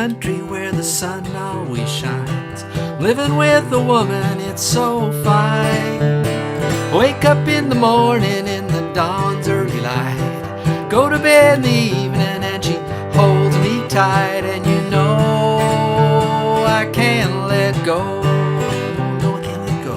country where the sun always shines. Living with a woman, it's so fine. Wake up in the morning in the dawn's early light. Go to bed in the evening and she holds me tight. And you know I can't let go. No, I can't let go.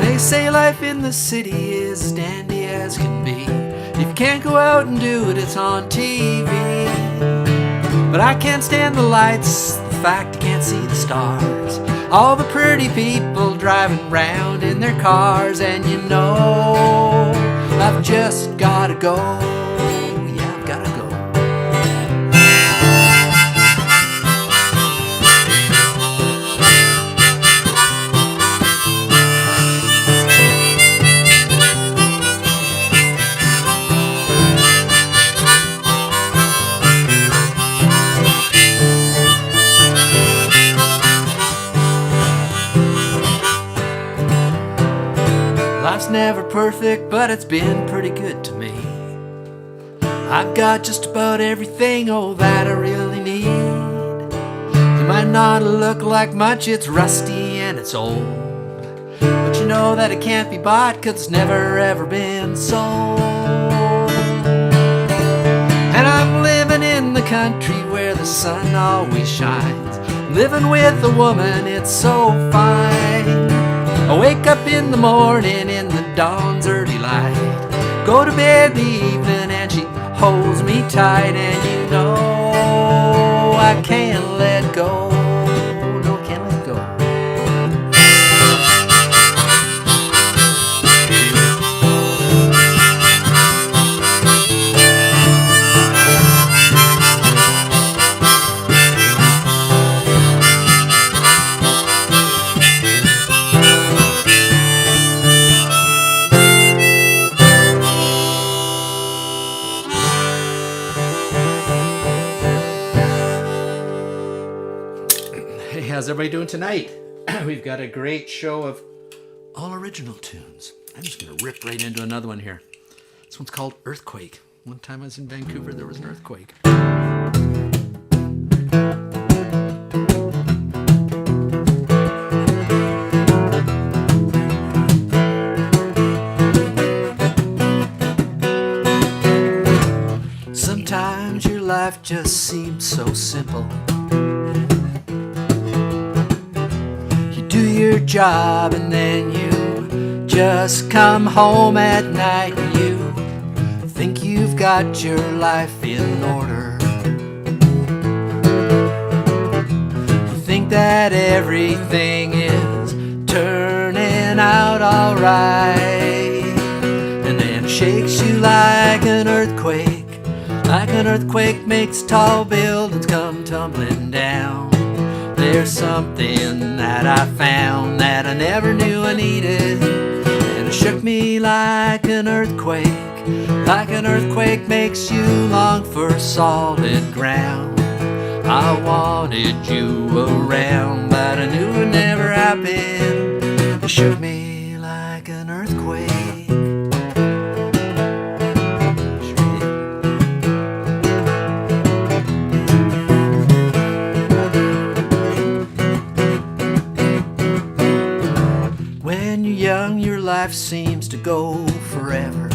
They say life in the city is as dandy as can be. If you can't go out and do it, it's on TV. But I can't stand the lights, the fact I can't see the stars. All the pretty people driving round in their cars. And you know, I've just gotta go. Yeah, I've gotta go. Life's never perfect, but it's been pretty good to me. I've got just about everything, oh, that I really need. It might not look like much, it's rusty and it's old, but you know that it can't be bought 'cause it's never ever been sold. And I'm living in the country where the sun always shines. Living with a woman, it's so fine. I wake up in the morning in the dawn's early light. Go to bed in the evening and she holds me tight. And you know I can't let go. No, I can't let go. Hey, how's everybody doing tonight? We've got a great show of all original tunes. I'm just going to rip right into another one here. This one's called Earthquake. One time I was in Vancouver, there was an earthquake. Sometimes your life just seems so simple. Do your job and then you just come home at night and you think you've got your life in order. You think that everything is turning out alright, and then it shakes you like an earthquake. Like an earthquake makes tall buildings come tumbling down. There's something that I found that I never knew I needed, and it shook me like an earthquake. Like an earthquake makes you long for solid ground. I wanted you around, but I knew it never happened. It shook me like an earthquake. When you're young, your life seems to go forever.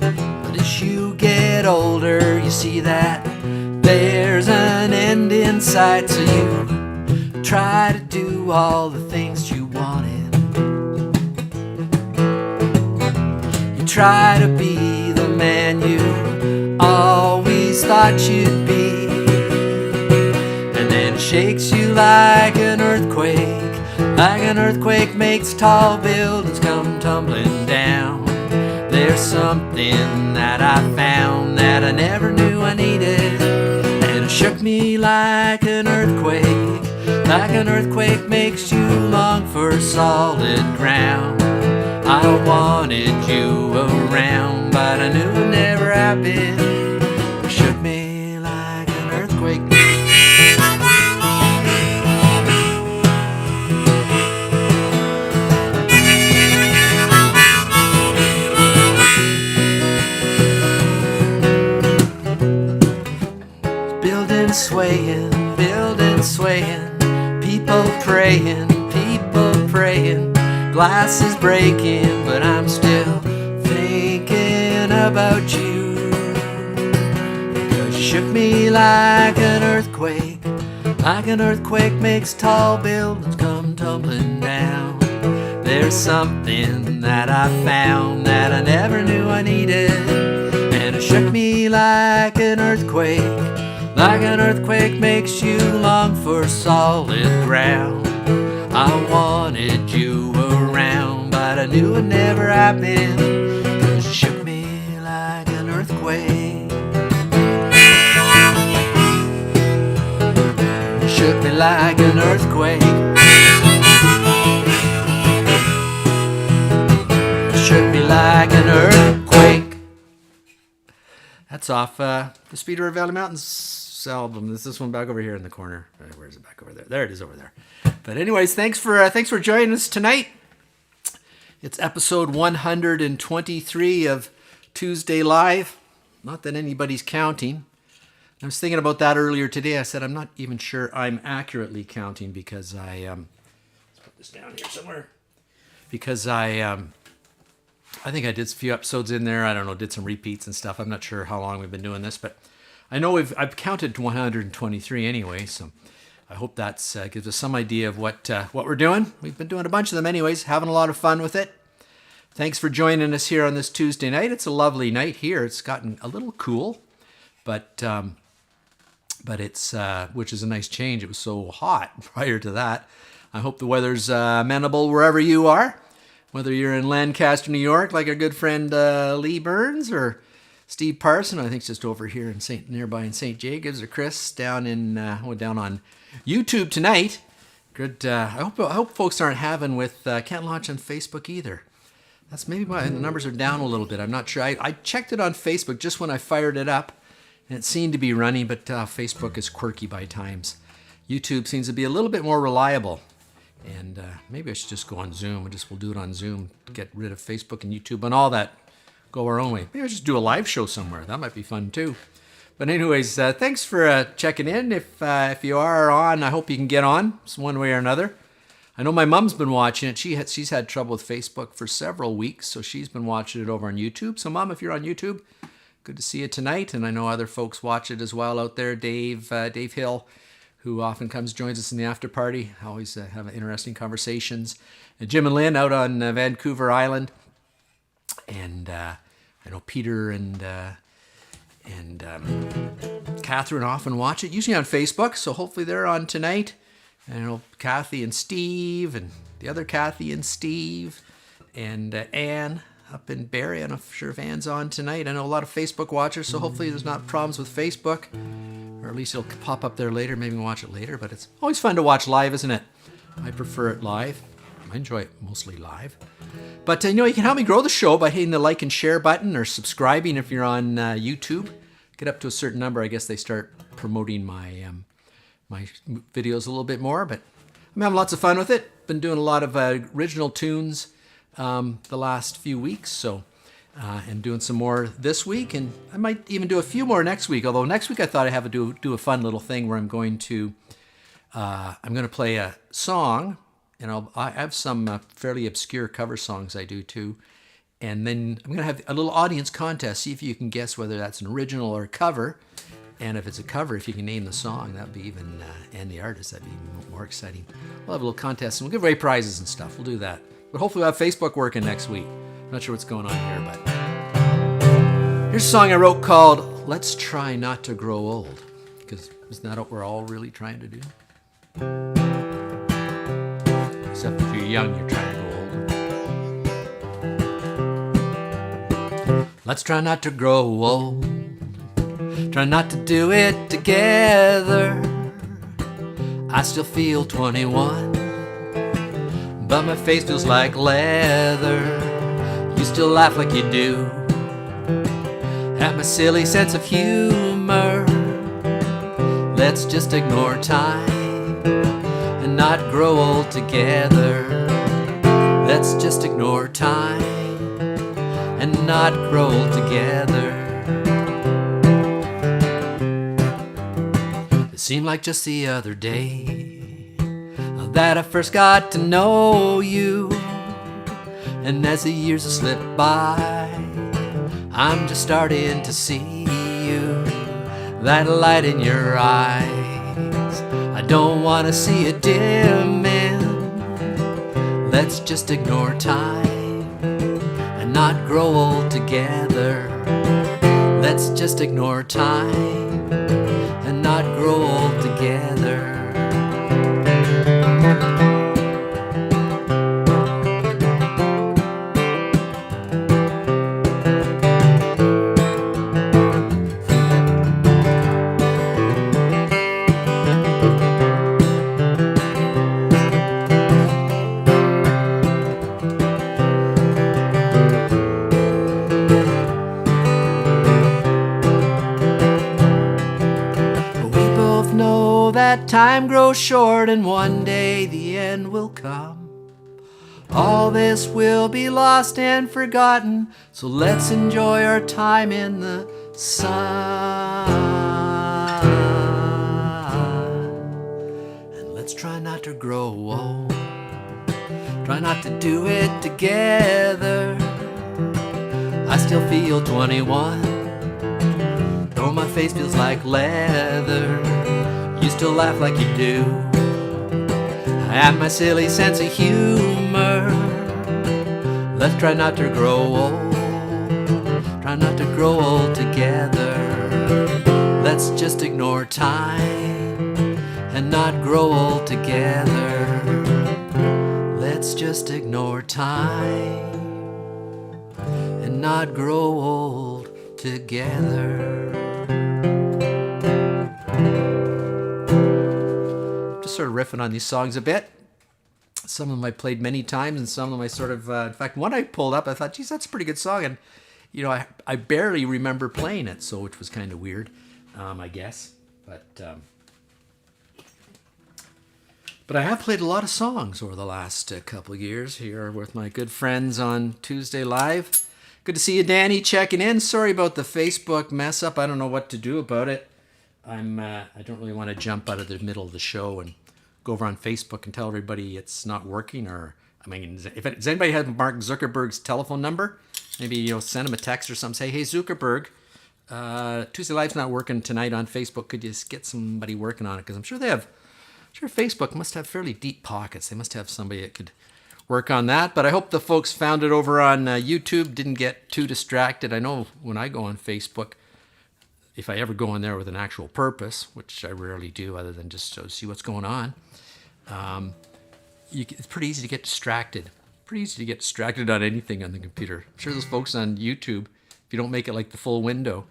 But as you get older, you see that there's an end in sight. So you try to do all the things you wanted. You try to be the man you always thought you'd be. And then it shakes you like an earthquake. Like an earthquake makes tall buildings come tumbling down. There's something that I found that I never knew I needed, and it shook me like an earthquake. like an earthquake makes you long for solid ground. I wanted you around, but I knew it never happened. You shook me like an earthquake. Building swaying, people praying, glasses breaking, but I'm still thinking about you. Because you shook me like an earthquake makes tall buildings come tumbling down. There's something that I found that I never knew I needed, and it shook me like an earthquake. Like an earthquake makes you long for solid ground. I wanted you around, but I knew it never happened. 'Cause you shook me like an earthquake. You shook me like an earthquake. You shook me like an earthquake. That's off the Speed River Valley Mountains album. This one back over here in the corner. Where is it? Back over there. There it is over there. But anyways, thanks for joining us tonight. It's episode 123 of Tuesday Live. Not that anybody's counting. I was thinking about that earlier today. I said I'm not even sure I'm accurately counting because let's put this down here somewhere. Because I think I did a few episodes in there. I don't know, did some repeats and stuff. I'm not sure how long we've been doing this, but I know I've counted 123 anyway, so I hope that gives us some idea of what we're doing. We've been doing a bunch of them anyways, having a lot of fun with it. Thanks for joining us here on this Tuesday night. It's a lovely night here. It's gotten a little cool, but it's which is a nice change. It was so hot prior to that. I hope the weather's amenable wherever you are, whether you're in Lancaster, New York, like our good friend Lee Burns, or Steve Parson, I think it's just over here in nearby in St. Jacobs, or Chris down on YouTube tonight. Good. I hope folks aren't having with can't launch on Facebook either. That's maybe why the numbers are down a little bit. I'm not sure. I checked it on Facebook just when I fired it up, and it seemed to be running, but Facebook is quirky by times. YouTube seems to be a little bit more reliable, and maybe I should just go on Zoom. We'll do it on Zoom to get rid of Facebook and YouTube and all that. Go our own way. Maybe I'll just do a live show somewhere. That might be fun too. But anyways, thanks for checking in. If you are on, I hope you can get on one way or another. I know my mom's been watching it. She's had trouble with Facebook for several weeks, so she's been watching it over on YouTube. So Mom, if you're on YouTube, good to see you tonight. And I know other folks watch it as well out there. Dave Hill, who often joins us in the after party. Always have interesting conversations. And Jim and Lynn out on Vancouver Island. And I know Peter and Catherine often watch it, usually on Facebook, so hopefully they're on tonight. And I know Kathy and Steve, and the other Kathy and Steve, and Ann up in Barrie. I'm not sure if Ann's on tonight. I know a lot of Facebook watchers, so hopefully there's not problems with Facebook, or at least it'll pop up there later. Maybe we'll watch it later, but it's always fun to watch live, isn't it? I prefer it live. I enjoy it mostly live. But you can help me grow the show by hitting the like and share button, or subscribing if you're on YouTube. Get up to a certain number, I guess they start promoting my my videos a little bit more. But I'm having lots of fun with it. Been doing a lot of original tunes the last few weeks, so and doing some more this week, and I might even do a few more next week. Although next week I thought I'd have to do a fun little thing where I'm going to play a song. And I have some fairly obscure cover songs I do too. And then I'm going to have a little audience contest. See if you can guess whether that's an original or a cover. And if it's a cover, if you can name the song, that would be even, and the artist, that'd be even more exciting. We'll have a little contest and we'll give away prizes and stuff. We'll do that. But hopefully we'll have Facebook working next week. I'm not sure what's going on here, but here's a song I wrote called Let's Try Not to Grow Old. Because isn't that what we're all really trying to do? Except if you're young, you're trying to go old. Let's try not to grow old. Try not to do it together. I still feel 21, but my face feels like leather. You still laugh like you do at my silly sense of humor. Let's just ignore time and not grow old together. Let's just ignore time and not grow old together. It seemed like just the other day that I first got to know you, and as the years slip by, I'm just starting to see you. That light in your eyes, I don't want to see it dimming. Let's just ignore time and not grow old together. Let's just ignore time and not grow old together. That time grows short and one day the end will come. All this will be lost and forgotten, so let's enjoy our time in the sun. And let's try not to grow old. Try not to do it together. I still feel 21, though my face feels like leather. You still laugh like you do at my silly sense of humor. Let's try not to grow old. Try not to grow old together. Let's just ignore time and not grow old together. Let's just ignore time and not grow old together. Sort of riffing on these songs a bit. Some of them I played many times, and some of them I sort of, in fact, one I pulled up, I thought, geez, that's a pretty good song, and you know, I barely remember playing it, so which was kind of weird, I guess. But I have played a lot of songs over the last couple of years here with my good friends on Tuesday Live. Good to see you, Danny, checking in. Sorry about the Facebook mess up. I don't know what to do about it. I don't really want to jump out of the middle of the show and go over on Facebook and tell everybody it's not working. Or, I mean, does anybody have Mark Zuckerberg's telephone number? Maybe send him a text or something. Say, hey, Zuckerberg, Tuesday Live's not working tonight on Facebook. Could you just get somebody working on it? Because I'm sure Facebook must have fairly deep pockets. They must have somebody that could work on that. But I hope the folks found it over on YouTube, didn't get too distracted. I know when I go on Facebook, if I ever go in there with an actual purpose, which I rarely do other than just to see what's going on, it's pretty easy to get distracted. Pretty easy to get distracted on anything on the computer. I'm sure those folks on YouTube, if you don't make it like the full window,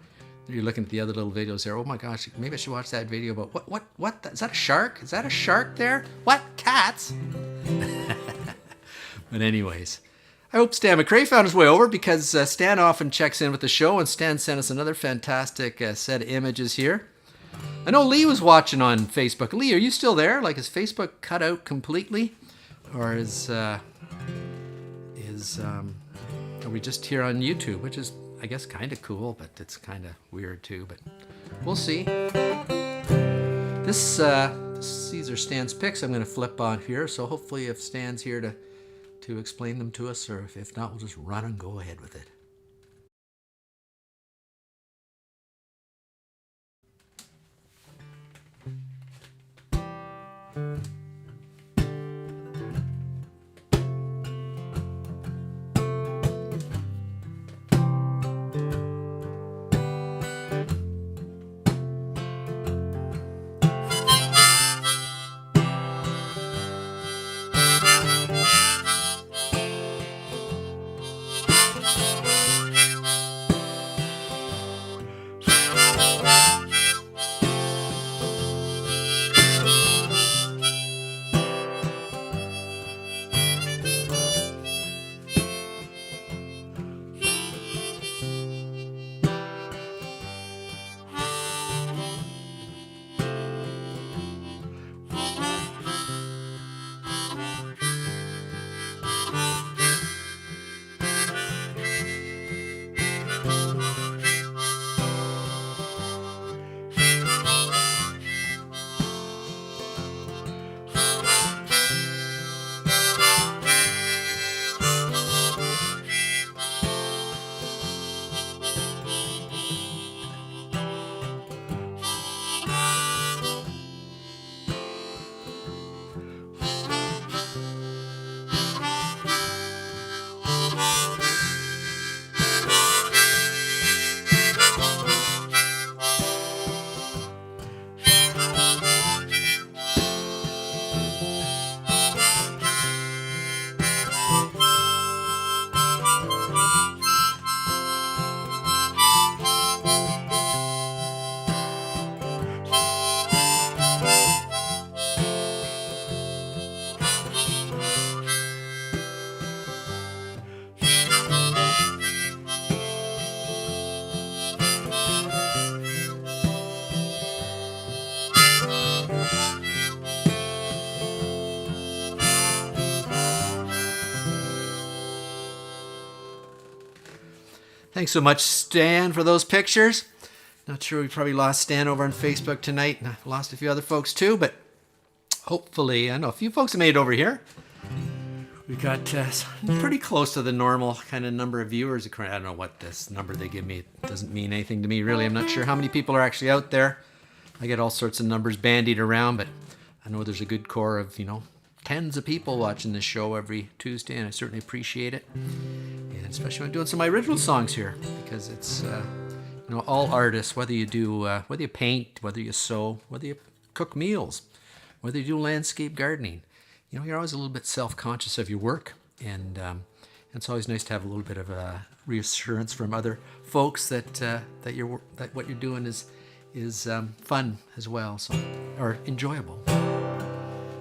you're looking at the other little videos there. Oh my gosh, maybe I should watch that video about what? Is that a shark? Is that a shark there? What? Cats? But anyways, I hope Stan McRae found his way over, because Stan often checks in with the show, and Stan sent us another fantastic set of images here. I know Lee was watching on Facebook. Lee, are you still there? Like, is Facebook cut out completely? Or are we just here on YouTube, which is, I guess, kind of cool, but it's kind of weird too, but we'll see. These are Stan's picks I'm going to flip on here, so hopefully if Stan's here to explain them to us, or if not, we'll just run and go ahead with it. Thanks so much, Stan, for those pictures. Not sure, we probably lost Stan over on Facebook tonight, and I've lost a few other folks too, but hopefully, I know a few folks have made it over here. We got pretty close to the normal kind of number of viewers. I don't know what this number they give me. It doesn't mean anything to me, really. I'm not sure how many people are actually out there. I get all sorts of numbers bandied around, but I know there's a good core of, tens of people watching this show every Tuesday, and I certainly appreciate it. And especially when I'm doing some of my original songs here, because it's, all artists, whether you paint, whether you sew, whether you cook meals, whether you do landscape gardening, you're always a little bit self-conscious of your work, and it's always nice to have a little bit of a reassurance from other folks that what you're doing is fun as well, or enjoyable.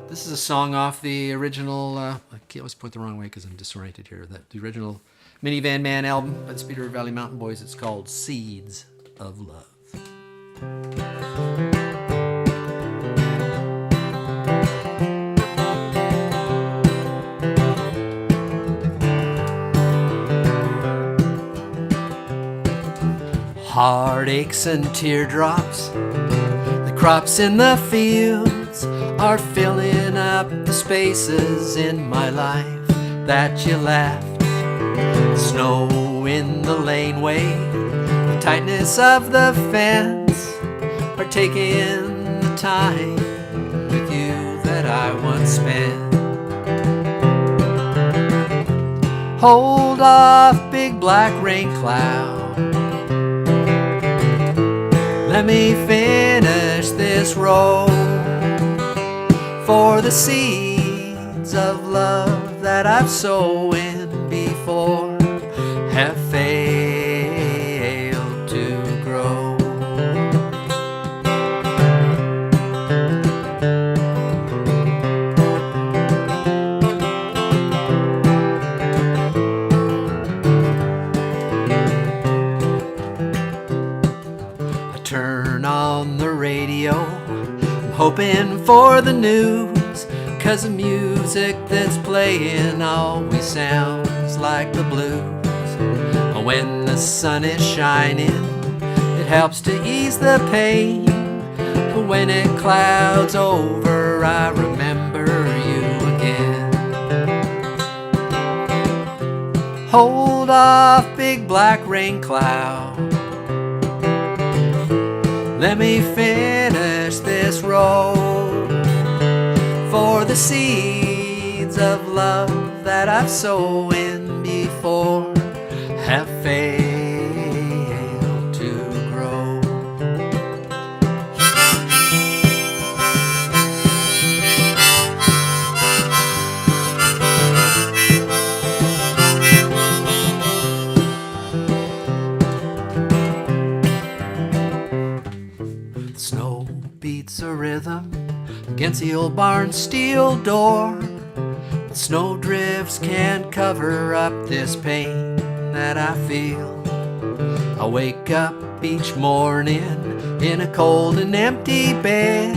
This is a song off the original. I always put it the wrong way because I'm disoriented here. The original Minivan Man album by the Speed River Valley Mountain Boys. It's called "Seeds of Love." Heartaches and teardrops, the crops in the fields are filling up the spaces in my life that you left. Snow in the laneway, the tightness of the fence are taking the time with you that I once spent. Hold off, big black rain cloud, let me finish this road, for the seeds of love that I've sown before have failed to grow. I turn on the radio, I'm hoping for the news, 'cause the music that's playing always sounds like the blues. When the sun is shining, it helps to ease the pain, but when it clouds over, I remember you again. Hold off, big black rain cloud, let me finish this road, for the seeds of love that I've sown before have failed to grow. The snow beats a rhythm against the old barn's steel door. The snow drifts can't cover up this pain that I feel. I wake up each morning in a cold and empty bed,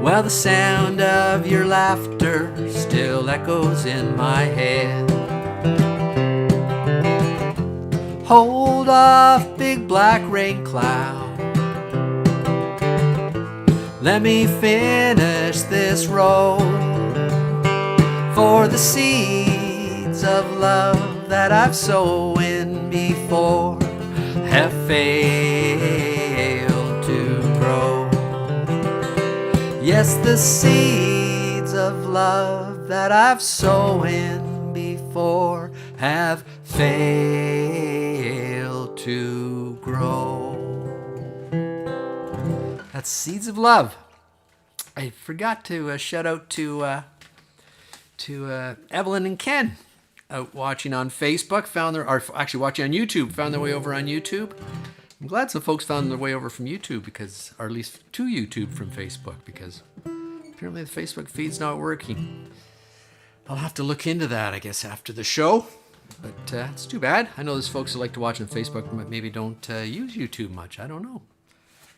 while the sound of your laughter still echoes in my head. Hold off, big black rain cloud, let me finish this road, for the seeds of love that I've sown before have failed to grow. Yes, the seeds of love that I've sown before have failed to grow. That's Seeds of Love. I forgot to shout out to Evelyn and Ken, out watching on Facebook, actually watching on YouTube, found their way over on YouTube. I'm glad some folks found their way over from YouTube, or at least to YouTube from Facebook, because apparently the Facebook feed's not working. I'll have to look into that, I guess, after the show. But it's too bad. I know there's folks who like to watch on Facebook but maybe don't use YouTube much. I don't know.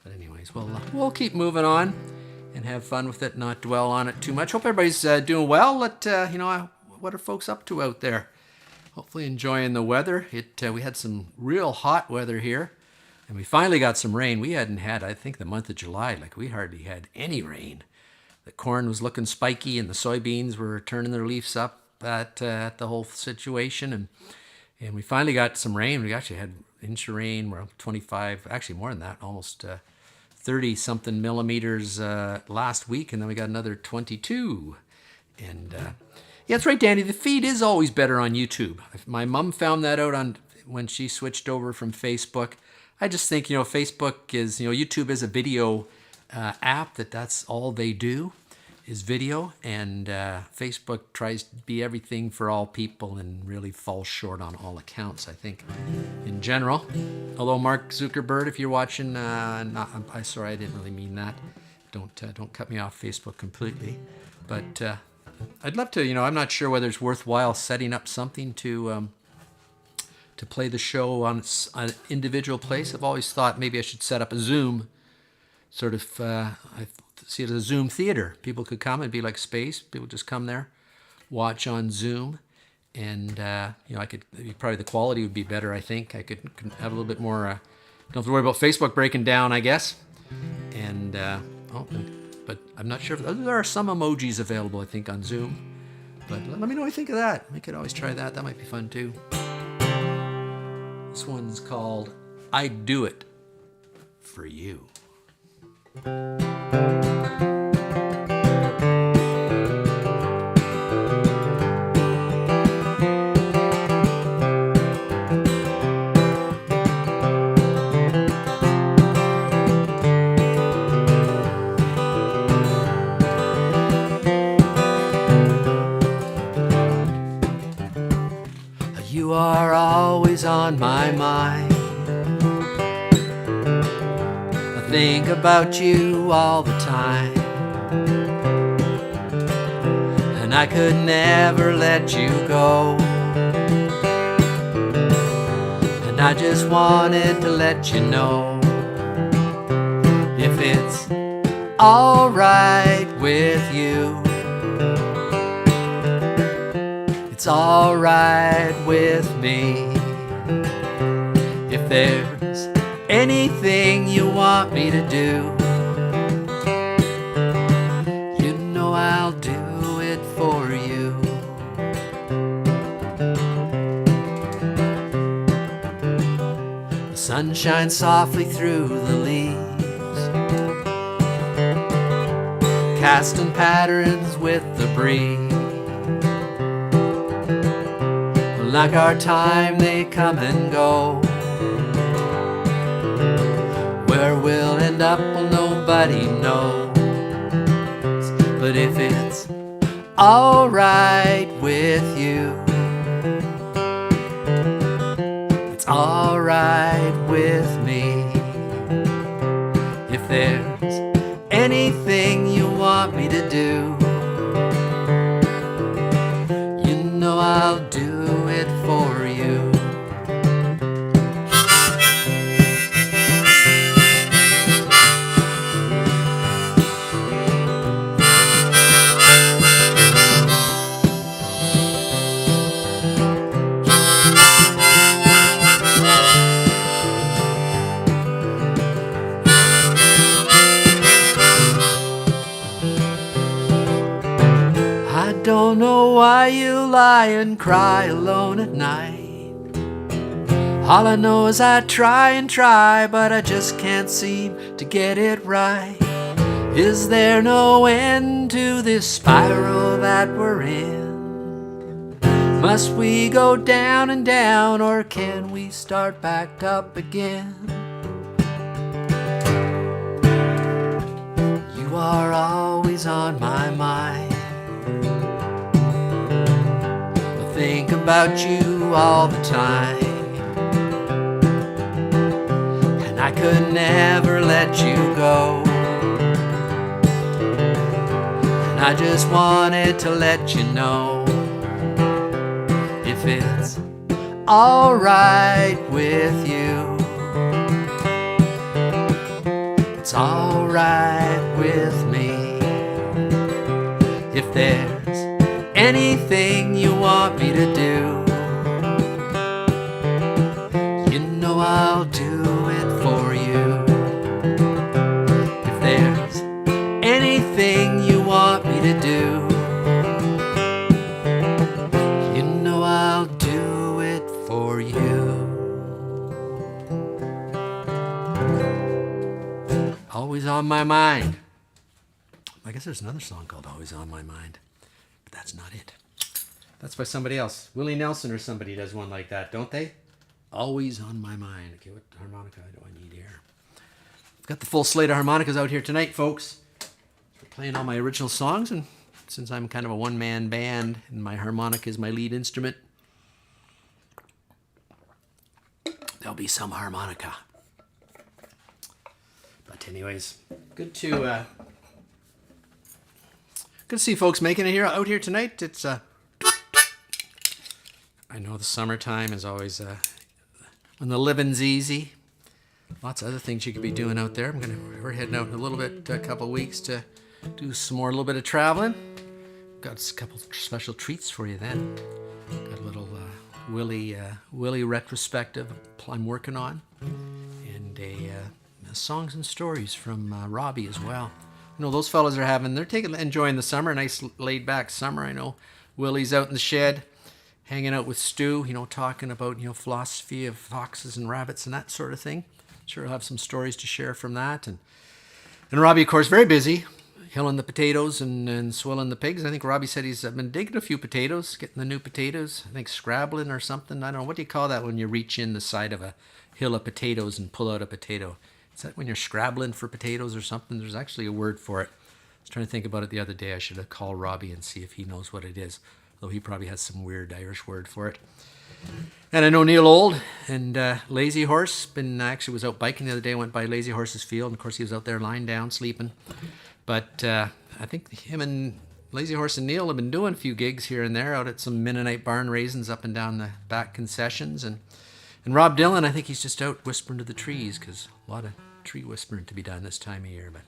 But anyways, we'll keep moving on and have fun with it, not dwell on it too much. Hope everybody's doing well. What are folks up to out there? Hopefully enjoying the weather. We had some real hot weather here, and we finally got some rain. We hadn't had, I think, the month of July, like we hardly had any rain. The corn was looking spiky, and the soybeans were turning their leaves up at the whole situation, and we finally got some rain. We actually had an inch of rain, well, 25, actually more than that, almost 30-something millimeters last week, and then we got another 22. And yeah, that's right, Danny. The feed is always better on YouTube. My mom found that out when she switched over from Facebook. I just think, Facebook is, YouTube is a video app that's all they do is video, and Facebook tries to be everything for all people and really falls short on all accounts, I think, in general. Although Mark Zuckerberg, if you're watching, sorry, I didn't really mean that. Don't cut me off Facebook completely, but I'd love to. I'm not sure whether it's worthwhile setting up something to play the show on an individual place. I've always thought maybe I should set up a Zoom sort of. I see it as a Zoom theater. People could come and be like space. People just come there, watch on Zoom, and probably the quality would be better. I think I could have a little bit more. Don't have to worry about Facebook breaking down, I guess. And but I'm not sure if there are some emojis available, I think, on Zoom. But let me know what you think of that. We could always try that. That might be fun too. This one's called "I'd Do It For You." You are always on my mind. I think about you all the time, and I could never let you go. And I just wanted to let you know, if it's alright with you, it's alright with me. If there's anything you want me to do, you know I'll do it for you. The sun shines softly through the leaves, casting patterns with the breeze. Like our time, they come and go. Where we'll end up, well, nobody knows. But if it's alright with you, it's alright with me. If there's anything you want me to do, you know I'll do it for you. I don't know why you lie and cry alone at night. All I know is I try and try, but I just can't seem to get it right. Is there no end to this spiral that we're in? Must we go down and down, or can we start back up again? You are always on my mind. I think about you all the time, and I could never let you go. And I just wanted to let you know, if it's alright with you, it's alright with me. If there's anything you want me to do, know I'll do it for you. If there's anything you want me to do, you know I'll do it for you. Always on my mind. I guess there's another song called Always on My Mind, but that's not it. That's by somebody else. Willie Nelson or somebody does one like that, don't they? Always on my mind. Okay, what harmonica do I need here? I've got the full slate of harmonicas out here tonight, folks. We're playing all my original songs, and since I'm kind of a one-man band and my harmonica is my lead instrument, there'll be some harmonica. But anyways, good to see folks making it out here tonight. It's I know the summertime is always when the living's easy. Lots of other things you could be doing out there. We're heading out in a little bit, a couple of weeks to do a little bit of traveling. Got a couple special treats for you then. Got a little Willie retrospective I'm working on, and a songs and stories from Robbie as well. You know, those fellas are enjoying the summer, a nice laid back summer. I know Willie's out in the shed, hanging out with Stu, you know, talking about, you know, philosophy of foxes and rabbits and that sort of thing. Sure, he'll have some stories to share from that. And Robbie, of course, very busy, hilling the potatoes and swilling the pigs. I think Robbie said he's been digging a few potatoes, getting the new potatoes. I think scrabbling or something. I don't know. What do you call that when you reach in the side of a hill of potatoes and pull out a potato? Is that when you're scrabbling for potatoes or something? There's actually a word for it. I was trying to think about it the other day. I should have called Robbie and see if he knows what it is, though he probably has some weird Irish word for it. And I know Neil Old and Lazy Horse actually was out biking the other day, went by Lazy Horse's field, and of course he was out there lying down sleeping. But I think him and Lazy Horse and Neil have been doing a few gigs here and there out at some Mennonite barn raisins up and down the back concessions. And Rob Dylan, I think he's just out whispering to the trees, because a lot of tree whispering to be done this time of year. But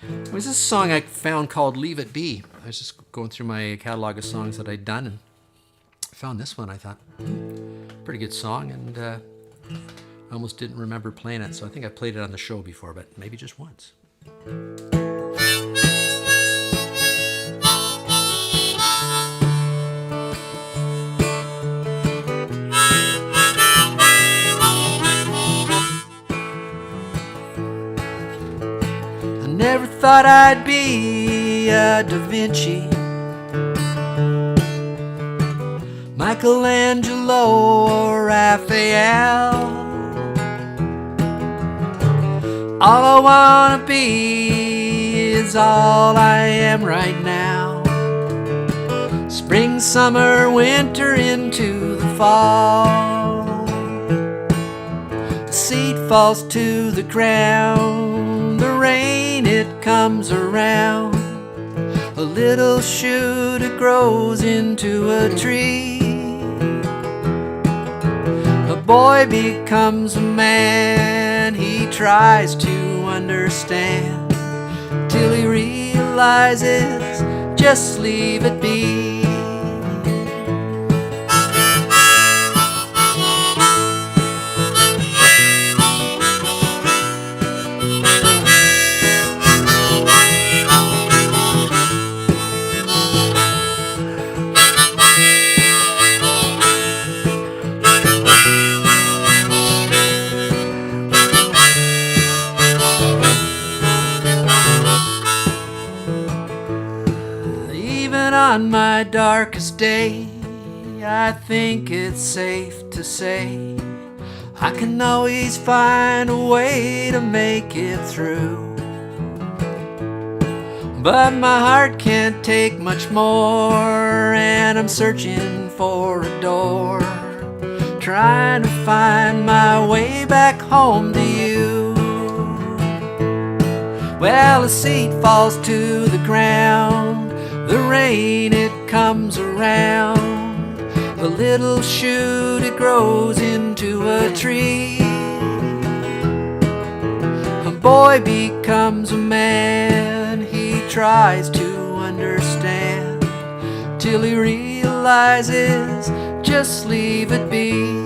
it was this song I found called Leave It Be. I was just going through my catalog of songs that I'd done, and I found this one. I thought, pretty good song, and I almost didn't remember playing it, so I think I played it on the show before, but maybe just once. Never thought I'd be a Da Vinci, Michelangelo, or Raphael. All I wanna be is all I am right now. Spring, summer, winter, into the fall. The seed falls to the ground, the rain, it comes around. A little shoot, it grows into a tree. A boy becomes a man, he tries to understand, till he realizes, just leave it be. On my darkest day, I think it's safe to say I can always find a way to make it through. But my heart can't take much more, and I'm searching for a door, trying to find my way back home to you. Well, the seed falls to the ground, the rain, it comes around. The little shoot, it grows into a tree. A boy becomes a man, he tries to understand, till he realizes, just leave it be.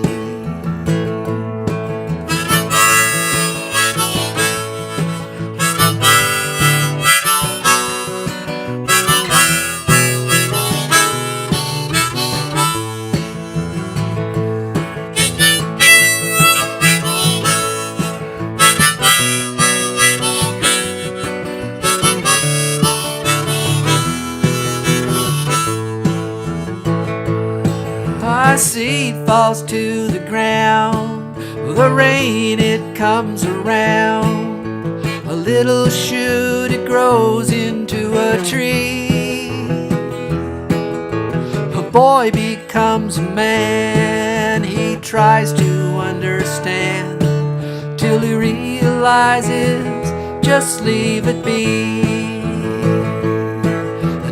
seed falls to the ground, the rain it comes around, a little shoot it grows into a tree. A boy becomes a man, he tries to understand, till he realizes just leave it be.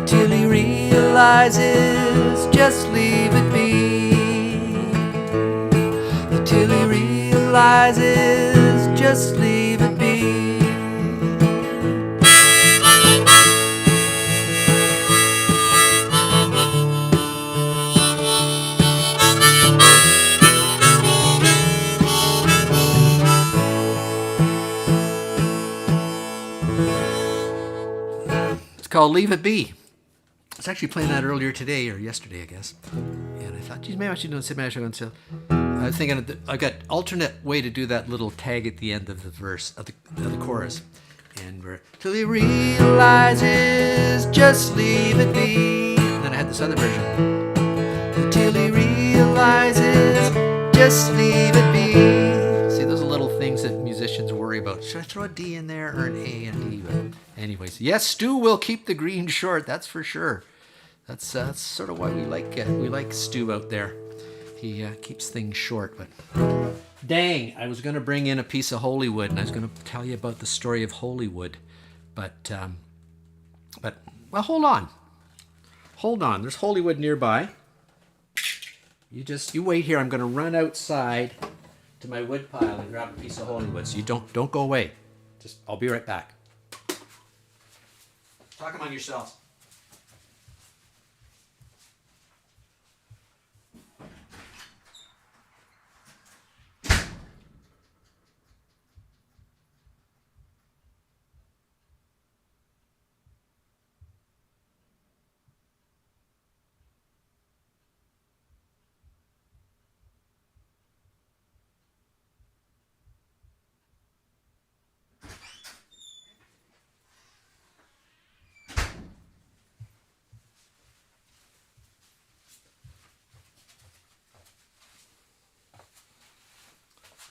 Till he realizes just leave it be. Till he realizes just leave it be. It's called Leave It Be. I was actually playing that earlier today, or yesterday, I guess. And I thought, geez, maybe I should do it. Maybe I should do it. I was thinking, I got alternate way to do that little tag at the end of the verse, of the chorus. And we're, till he realizes, just leave it be. And then I had this other version. Till he realizes, just leave it be. See, those are little things that musicians worry about. Should I throw a D in there or an A and D? But anyways, yes, Stu will keep the green short. That's for sure. That's sort of why we like Stu out there. He keeps things short. But dang, I was going to bring in a piece of Hollywood, and I was going to tell you about the story of Hollywood. But well, hold on. There's Hollywood nearby. You wait here. I'm going to run outside to my wood pile and grab a piece of Hollywood. So you don't go away. I'll be right back. Talk among yourselves.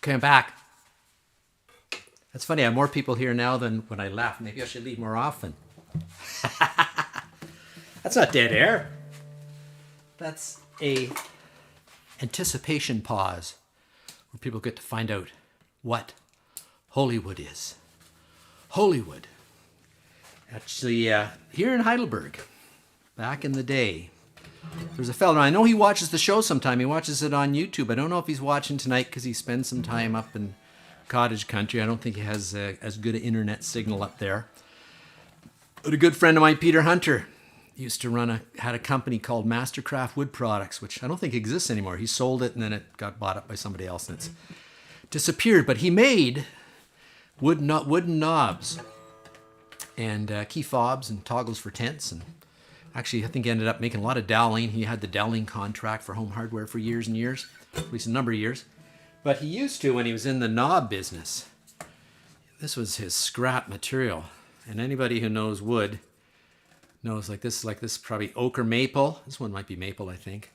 Okay, I'm back. That's funny. I have more people here now than when I left. Maybe I should leave more often. That's not dead air. That's a anticipation pause where people get to find out what Hollywood is. Hollywood. Actually, here in Heidelberg, back in the day, there's a fellow, I know he watches the show sometime. He watches it on YouTube. I don't know if he's watching tonight because he spends some time up in cottage country. I don't think he has as good an internet signal up there. But a good friend of mine, Peter Hunter, used to had a company called Mastercraft Wood Products, which I don't think exists anymore. He sold it and then it got bought up by somebody else and it's disappeared. But he made wooden knobs and key fobs and toggles for tents. And actually, I think he ended up making a lot of doweling. He had the doweling contract for home hardware for years and years, at least a number of years. But he used to when he was in the knob business. This was his scrap material. And anybody who knows wood knows like this probably oak or maple. This one might be maple, I think.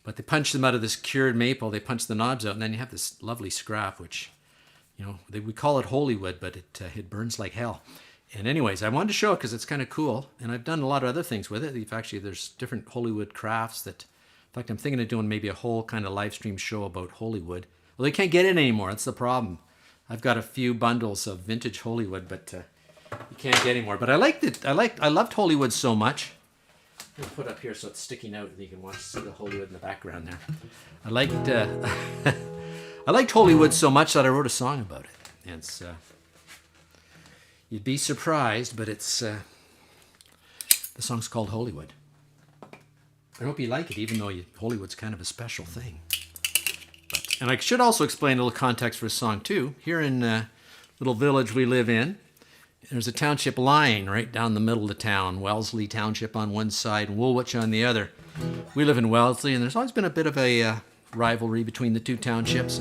But they punch them out of this cured maple. They punch the knobs out, and then you have this lovely scrap, which, we call it Hollywood, but it burns like hell. And anyways, I wanted to show it because it's kind of cool. And I've done a lot of other things with it. Actually, there's different Hollywood crafts that, in fact, I'm thinking of doing maybe a whole kind of live stream show about Hollywood. Well, they can't get it anymore. That's the problem. I've got a few bundles of vintage Hollywood, but you can't get anymore. But I liked it. I loved Hollywood so much. I'm going to put it up here so it's sticking out and you can see the Hollywood in the background there. I liked Hollywood so much that I wrote a song about it. And it's... You'd be surprised, but it's the song's called Hollywood. I hope you like it, even though Hollywood's kind of a special thing. And I should also explain a little context for a song, too. Here in the little village we live in, there's a township lying right down the middle of the town. Wellesley Township on one side and Woolwich on the other. We live in Wellesley, and there's always been a bit of a rivalry between the two townships.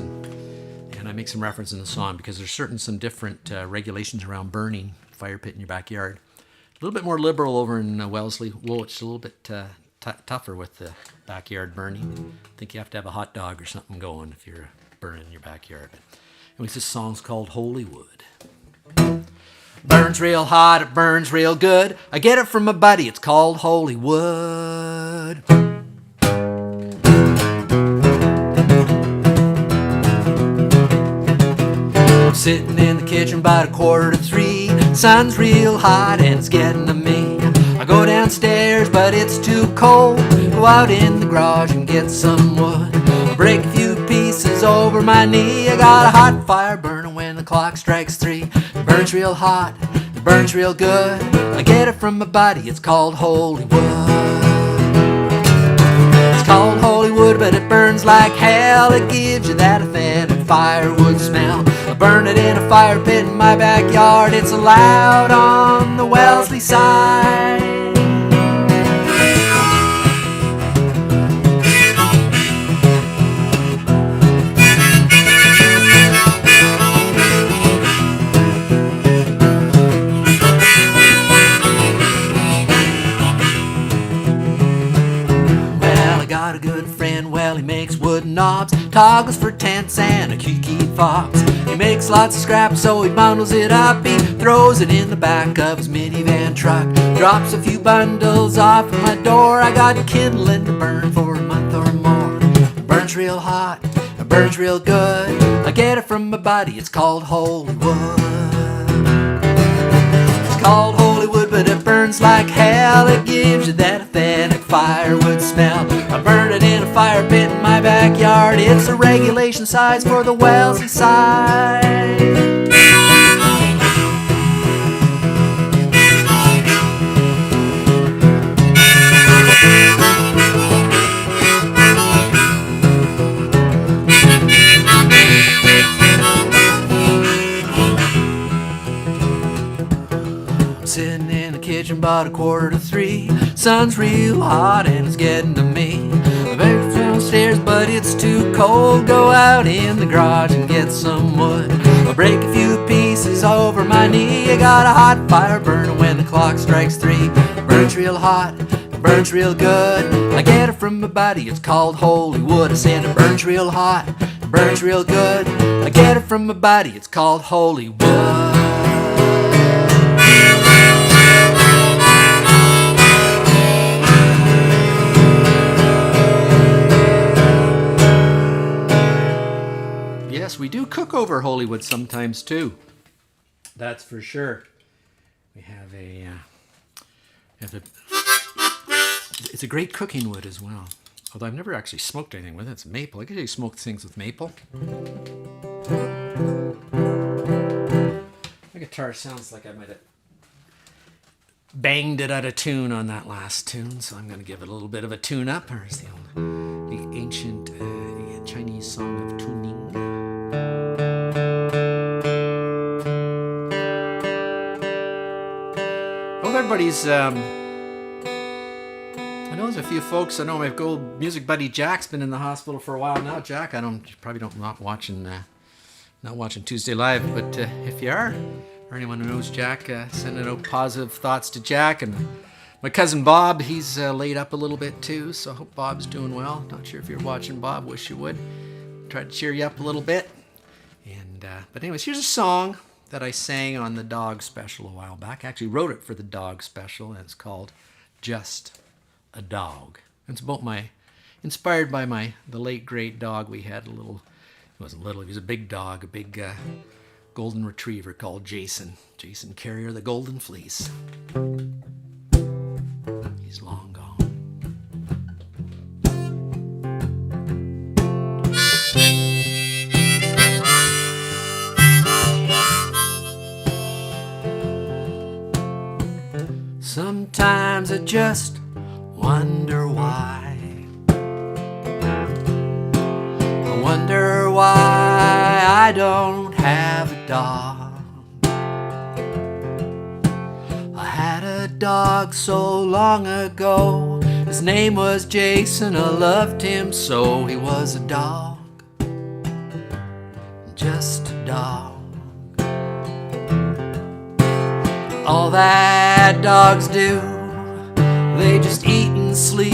And I make some reference in the song because there's some different regulations around burning fire pit in your backyard. A little bit more liberal over in Wellesley. Woolwich, a little bit tougher with the backyard burning. I think you have to have a hot dog or something going if you're burning in your backyard. But anyways, this song's called Holy Wood. Burns real hot, it burns real good. I get it from my buddy, it's called Holy Wood. I'm sitting in the kitchen about 2:45. Sun's real hot and it's getting to me. I go downstairs but it's too cold. Go out in the garage and get some wood. I break a few pieces over my knee. I got a hot fire burning when the clock strikes 3. It burns real hot, it burns real good. I get it from my buddy, it's called Holy Wood. It's called Holy Wood, but it burns like hell. It gives you that authentic firewood smell. I burn it in a fire pit in my backyard. It's allowed on the Wellesley side. Got a good friend, well, he makes wooden knobs, toggles for tents, and a kiki fox. He makes lots of scrap, so he bundles it up. He throws it in the back of his minivan truck, drops a few bundles off at my door. I got kindling to burn for a month or more. It burns real hot, it burns real good. I get it from my buddy, it's called Holy Wood. It's called Holy Wood, but it burns like hell. It gives you that authentic firewood smell. I burn it in a fire pit in my backyard. It's a regulation size for the Wellesley side. Sitting in the kitchen about 2:45. Sun's real hot and it's getting to me. I better downstairs but it's too cold. Go out in the garage and get some wood. I break a few pieces over my knee. I got a hot fire burning when the clock strikes 3. It burns real hot, it burns real good. I get it from my buddy, it's called Holy Wood. I said it burns real hot, it burns real good. I get it from my buddy, it's called Holy Wood. Yes, we do cook over Holy Wood sometimes too. That's for sure. We have it's a great cooking wood as well. Although I've never actually smoked anything with it. It's maple. I could actually smoke things with maple. My guitar sounds like I might have banged it out of tune on that last tune, so I'm going to give it a little bit of a tune up. There's the ancient Chinese song of tuning. Hope everybody's I know there's a few folks. I know my old music buddy Jack's been in the hospital for a while now. Jack, not watching Tuesday Live, but if you are, or anyone who knows Jack, sending out positive thoughts to Jack. And my cousin Bob, he's laid up a little bit too, so I hope Bob's doing well. Not sure if you're watching, Bob. Wish you would. Try to cheer you up a little bit. And but anyways, here's a song that I sang on the dog special a while back. I actually wrote it for the dog special, and it's called Just a Dog. It's about inspired by the late great dog we had. He wasn't little, he was a big dog, a big golden retriever called Jason Carrier, the Golden Fleece. He's long gone. Sometimes I just wonder why. I wonder why I don't have a dog. I had a dog so long ago. His name was Jason. I loved him so. He was a dog, just a dog. All that dogs do, they just eat and sleep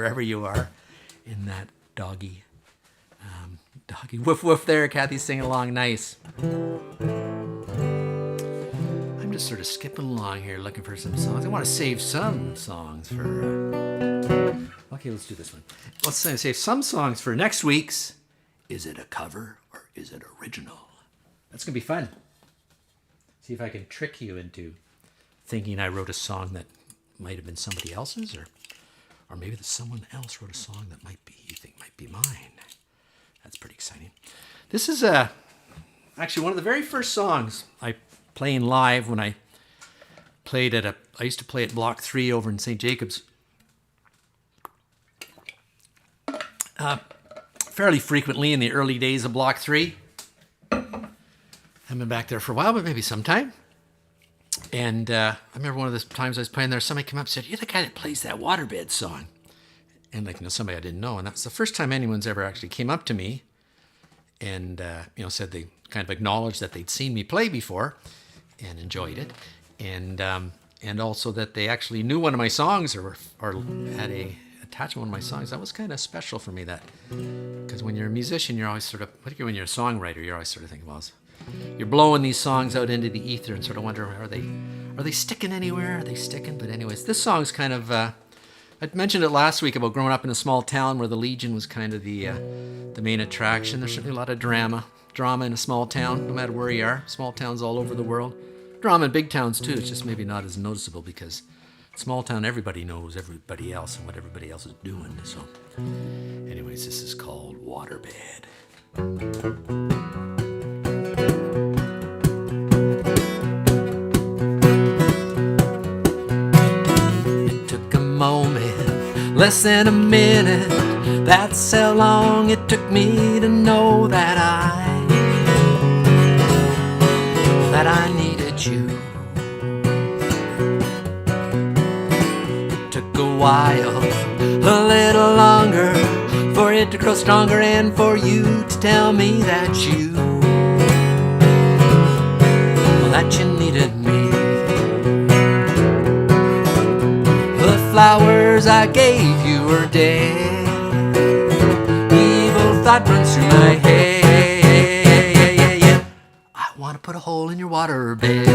wherever you are in that doggy woof woof there. Kathy's singing along nice. I'm just sort of skipping along here looking for some songs. I want to save some songs for... okay, let's do this one. Let's save some songs for next week's Is It a Cover or Is It Original? That's going to be fun. See if I can trick you into thinking I wrote a song that might have been somebody else's, or maybe that someone else wrote a song that you think might be mine. That's pretty exciting. This is actually one of the very first songs I play in live when I played I used to play at Block 3 over in St. Jacobs. Fairly frequently in the early days of Block 3. I've been back there for a while, but maybe sometime. And I remember one of the times I was playing there, somebody came up and said, "You're the guy that plays that Waterbed song." And somebody I didn't know. And that's the first time anyone's ever actually came up to me and, said they kind of acknowledged that they'd seen me play before and enjoyed it. And also that they actually knew one of my songs or had a attachment to one of my songs. That was kind of special for me, because when you're a musician, you're always sort of, particularly when you're a songwriter, you're always sort of thinking, well, you're blowing these songs out into the ether and sort of wonder, are they sticking anywhere? Are they sticking? But anyways, this song's kind of, I mentioned it last week about growing up in a small town where the Legion was kind of the main attraction. There's certainly a lot of drama in a small town, no matter where you are. Small towns all over the world. Drama in big towns too. It's just maybe not as noticeable because small town, everybody knows everybody else and what everybody else is doing. So anyways, this is called Waterbed. Moment, less than a minute, that's how long it took me to know that I needed you. It took a while, a little longer, for it to grow stronger and for you to tell me that you needed me. Flowers I gave you were dead. Evil thought runs through my head. I want to put a hole in your waterbed.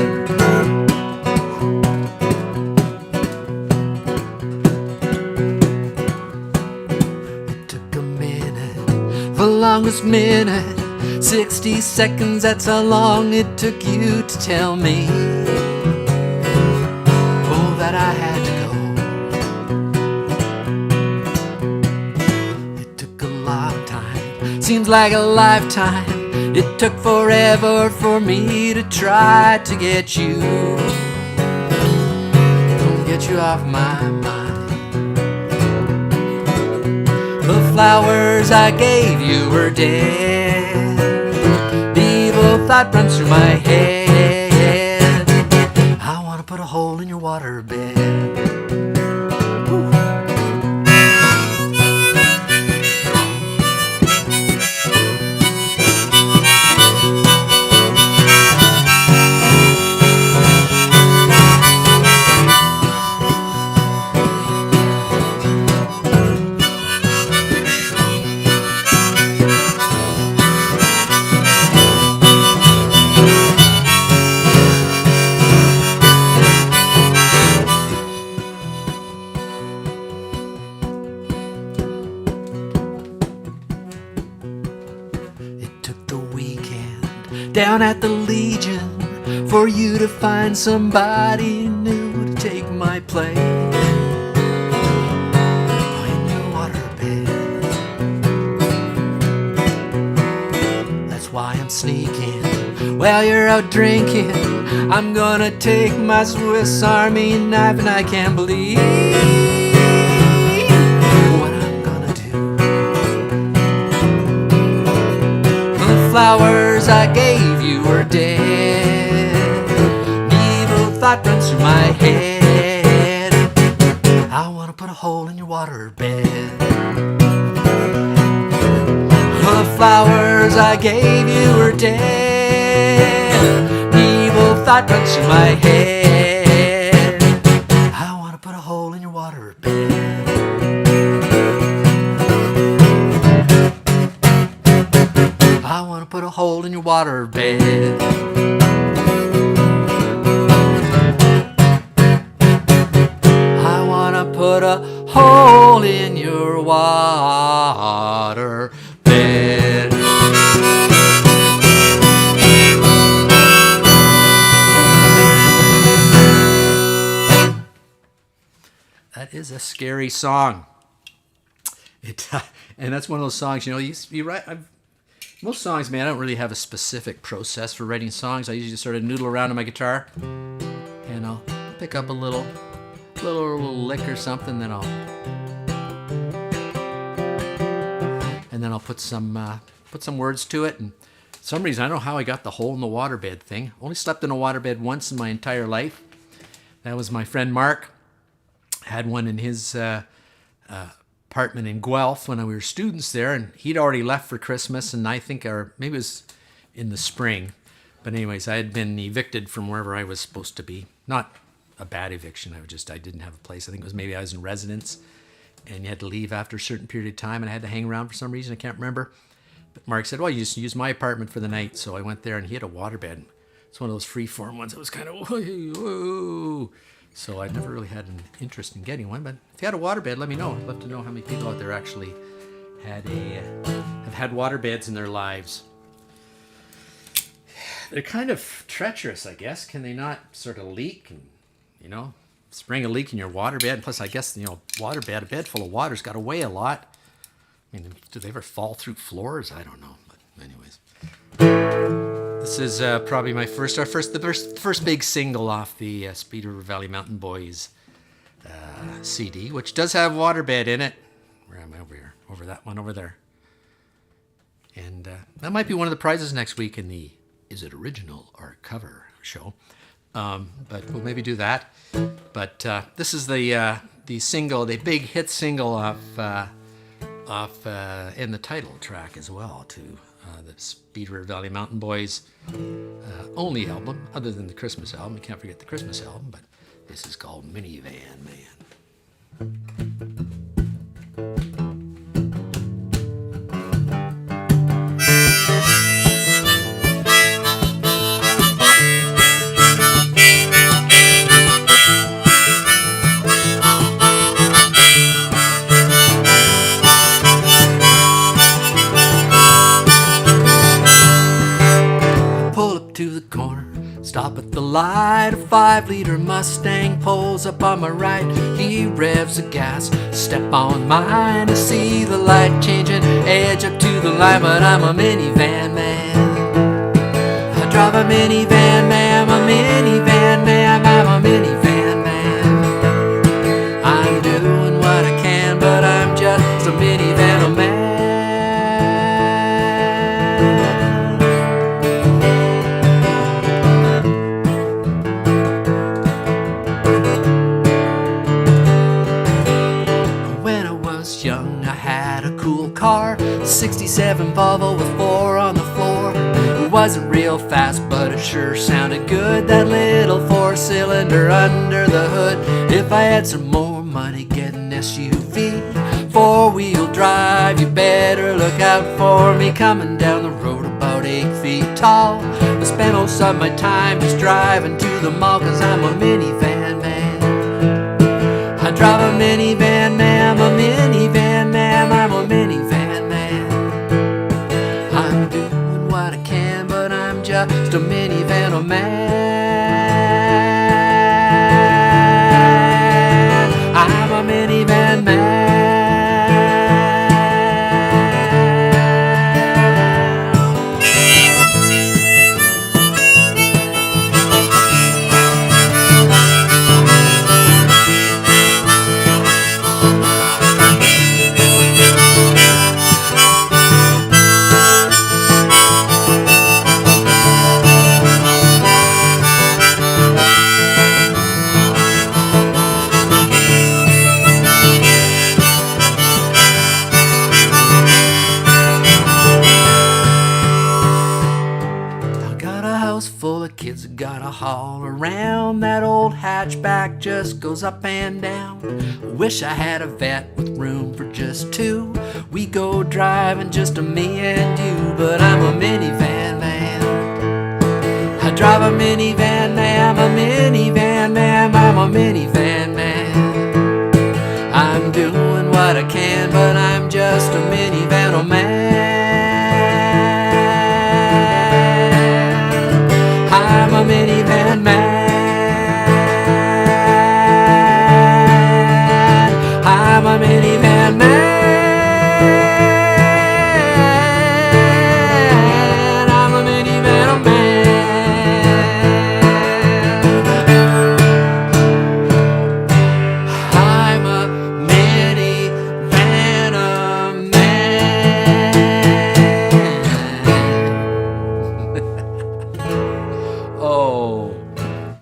It took a minute, the longest minute, 60 seconds, that's how long it took you to tell me, oh, that I had to go. Seems like a lifetime. It took forever for me to try to get you off my mind. The flowers I gave you were dead. The evil thought runs through my head. I want to put a hole in your waterbed. Down at the Legion for you to find somebody new to take my place in your waterbed. That's why I'm sneaking while you're out drinking. I'm gonna take my Swiss Army knife and I can't believe what I'm gonna do. The flowers I gave you were dead. Evil thought runs through my head. I wanna put a hole in your waterbed. The flowers I gave you were dead. Evil thought runs through my head. I wanna put a hole in your waterbed. I want to put a hole in your waterbed. I want to put a hole in your waterbed. That is a scary song. And that's one of those songs, you write. Most songs, man, I don't really have a specific process for writing songs. I usually just sort of noodle around on my guitar, and I'll pick up a little lick or something, then I'll put some words to it. And for some reason, I don't know how I got the hole in the waterbed thing. Only slept in a waterbed once in my entire life. That was my friend Mark. Had one in his apartment in Guelph when we were students there, and he'd already left for Christmas, and I think, or maybe it was in the spring. But anyways, I had been evicted from wherever I was supposed to be. Not a bad eviction. I didn't have a place. I think it was maybe I was in residence, and you had to leave after a certain period of time, and I had to hang around for some reason. I can't remember. But Mark said, well, you just use my apartment for the night. So I went there, and he had a waterbed. It's one of those free-form ones. It was kind of, whoa. So I never really had an interest in getting one. But if you had a waterbed, let me know. I'd love to know how many people out there actually have had waterbeds in their lives. They're kind of treacherous, I guess. Can they not sort of leak and, spring a leak in your waterbed? Plus, I guess, waterbed, a bed full of water's got to weigh a lot. I mean, do they ever fall through floors? I don't know. But anyways, this is probably the first big single off the Speed River Valley Mountain Boys CD, which does have waterbed in it. Where am I over here? Over that one over there. And that might be one of the prizes next week in the Is It Original or Cover show. But we'll maybe do that. But this is the single, the big hit single off in the title track as well to the Speed River Valley Mountain Boys only album, other than the Christmas album. You can't forget the Christmas album, but this is called Minivan Man. Stop at the light, a 5-liter Mustang pulls up on my right. He revs the gas, step on mine to see the light changing, edge up to the line. But I'm a minivan man. I drive a minivan man, I'm a minivan man, I'm a minivan man. I'm doing what I can, but I'm just a minivan man. Car, 67 Volvo with 4 on the floor. It wasn't real fast, but it sure sounded good. That little 4-cylinder under the hood. If I had some more money, get an SUV, 4-wheel drive. You better look out for me coming down the road about 8 feet tall. I spend most of my time just driving to the mall, 'cause I'm a minivan man. I drive a minivan man, I'm a minivan man, I'm a minivan man. I'm doing what I can, but I'm just a minivan man. I'm a minivan man. Kids gotta haul around. That old hatchback just goes up and down. Wish I had a vet with room for just 2. We go driving, just me and you. But I'm a minivan man, I'm a minivan man, I'm a minivan man. I'm doing what I can, but I'm just a minivan man. I'm a minivan man. I'm a minivan man.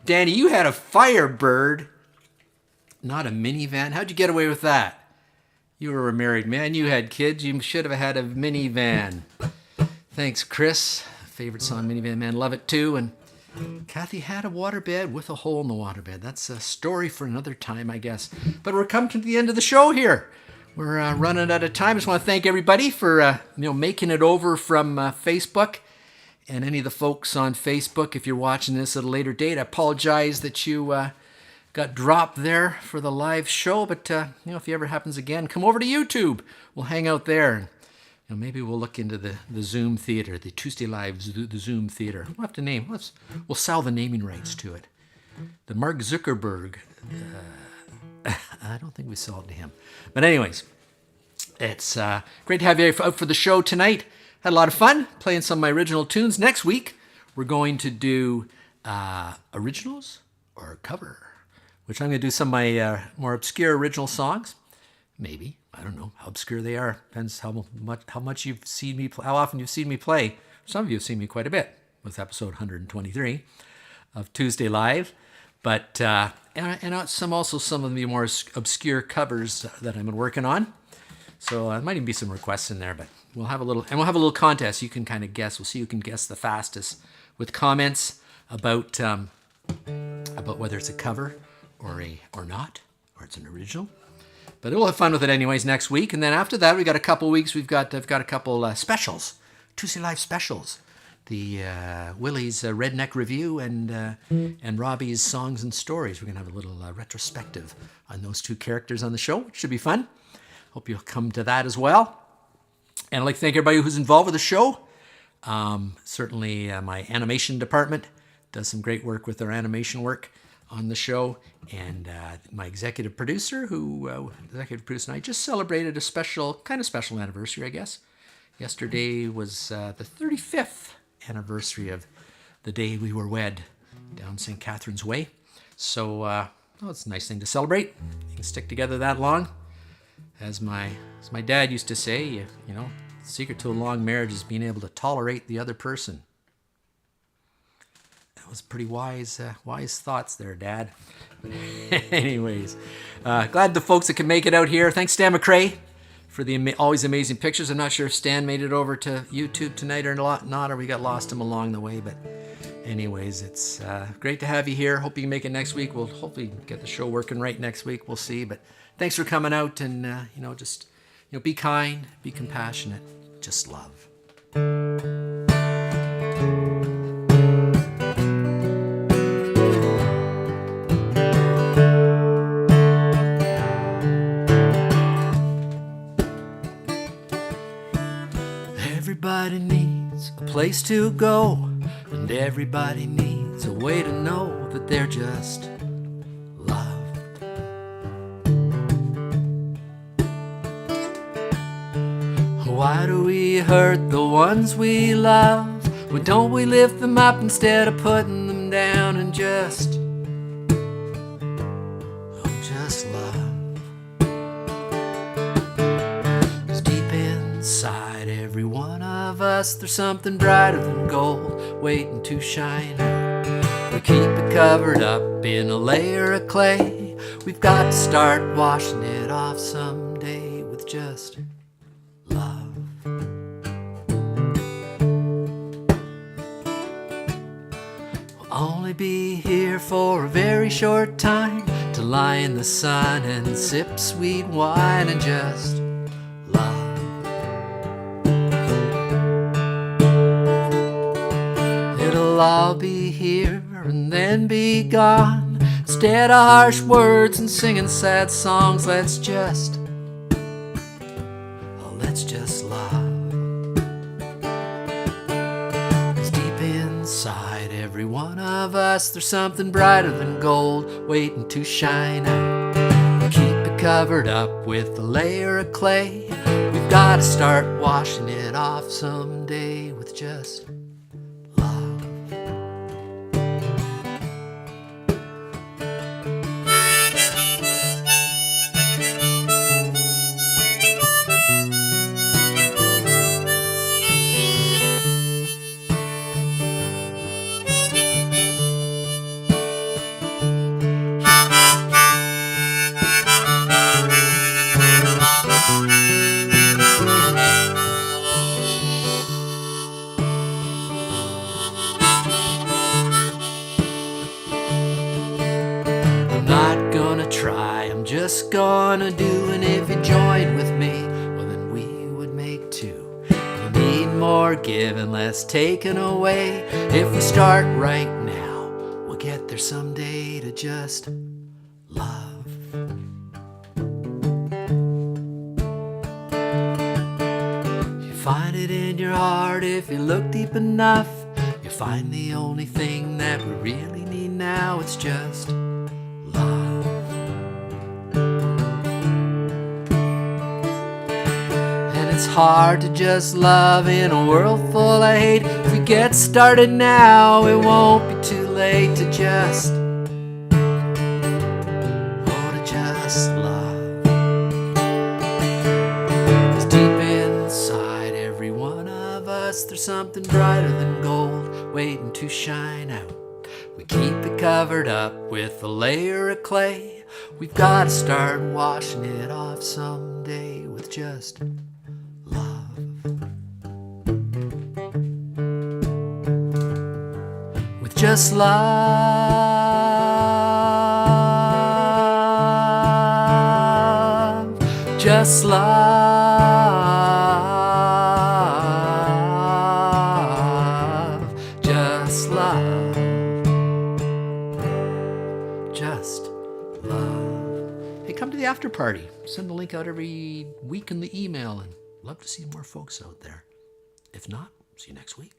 Danny, you had a Firebird, not a minivan. How'd you get away with that? You were a married man. You had kids. You should have had a minivan. Thanks, Chris. Favorite song, Minivan Man. Love it, too. And Kathy had a waterbed with a hole in the waterbed. That's a story for another time, I guess. But we're coming to the end of the show here. We're running out of time. I just want to thank everybody for making it over from Facebook. And any of the folks on Facebook, if you're watching this at a later date, I apologize that you got dropped there for the live show. But if it ever happens again, come over to YouTube. We'll hang out there. And maybe we'll look into the Zoom Theater, the Tuesday Live the Zoom Theater. We'll have to name. We'll sell the naming rights to it. The Mark Zuckerberg. I don't think we sold it to him. But anyways, it's great to have you out for the show tonight. Had a lot of fun playing some of my original tunes. Next week, we're going to do originals or cover, which I'm going to do some of my more obscure original songs. Maybe. I don't know how obscure they are. Depends how much you've seen me play, how often you've seen me play. Some of you have seen me quite a bit with episode 123 of Tuesday Live. But and some of the more obscure covers that I've been working on. So there might even be some requests in there, but we'll have a little contest. You can kind of guess. We'll see who can guess the fastest with comments about whether it's a cover or not, or it's an original. But we'll have fun with it anyways next week. And then after that, we got a couple weeks. I've got a couple specials, Tuesday Live specials. The Willie's Redneck Review and Robbie's Songs and Stories. We're gonna have a little retrospective on those two characters on the show, which should be fun. Hope you'll come to that as well. And I'd like to thank everybody who's involved with the show. Certainly my animation department does some great work with their animation work on the show. And my executive producer and I just celebrated a special anniversary, I guess. Yesterday was the 35th anniversary of the day we were wed down St. Catherine's Way. So it's a nice thing to celebrate. You can stick together that long. As my dad used to say, the secret to a long marriage is being able to tolerate the other person. That was pretty wise thoughts there, Dad. Anyways, glad the folks that can make it out here. Thanks, Stan McRae, for the always amazing pictures. I'm not sure if Stan made it over to YouTube tonight or not, or we got lost him along the way. But anyways, it's great to have you here. Hope you can make it next week. We'll hopefully get the show working right next week. We'll see. But thanks for coming out and, just be kind, be compassionate, just love. Everybody needs a place to go, and everybody needs a way to know that they're just loved. Why do we hurt the ones we love? Why don't we lift them up instead of putting them down and just love? 'Cause deep inside every one of us, there's something brighter than gold waiting to shine out. We keep it covered up in a layer of clay. We've got to start washing it off someday with just love. We'll only be here for a very short time, to lie in the sun and sip sweet wine and just love. It'll all be here there and then be gone. Instead of harsh words and singing sad songs, let's just love. 'Cause deep inside every one of us, there's something brighter than gold waiting to shine out. We keep it covered up with a layer of clay. We've got to start washing it off someday with just love. I'm not gonna try, I'm just gonna do. And if you join with me, well then we would make two. We need more giving, less taken away. If we start right now, we'll get there someday to just love. You find it in your heart if you look deep enough. You find the only thing that we really need now, it's just love. And it's hard to just love in a world full of hate. If we get started now, it won't be too late to just love. 'Cause deep inside every one of us, there's something brighter than gold waiting to shine out. We keep it covered up with a layer of clay. We've got to start washing it off someday with just love. With just love. Just love. Just love. Just love. Hey, come to the after party. Send the link out every week in the email, and love to see more folks out there. If not, see you next week.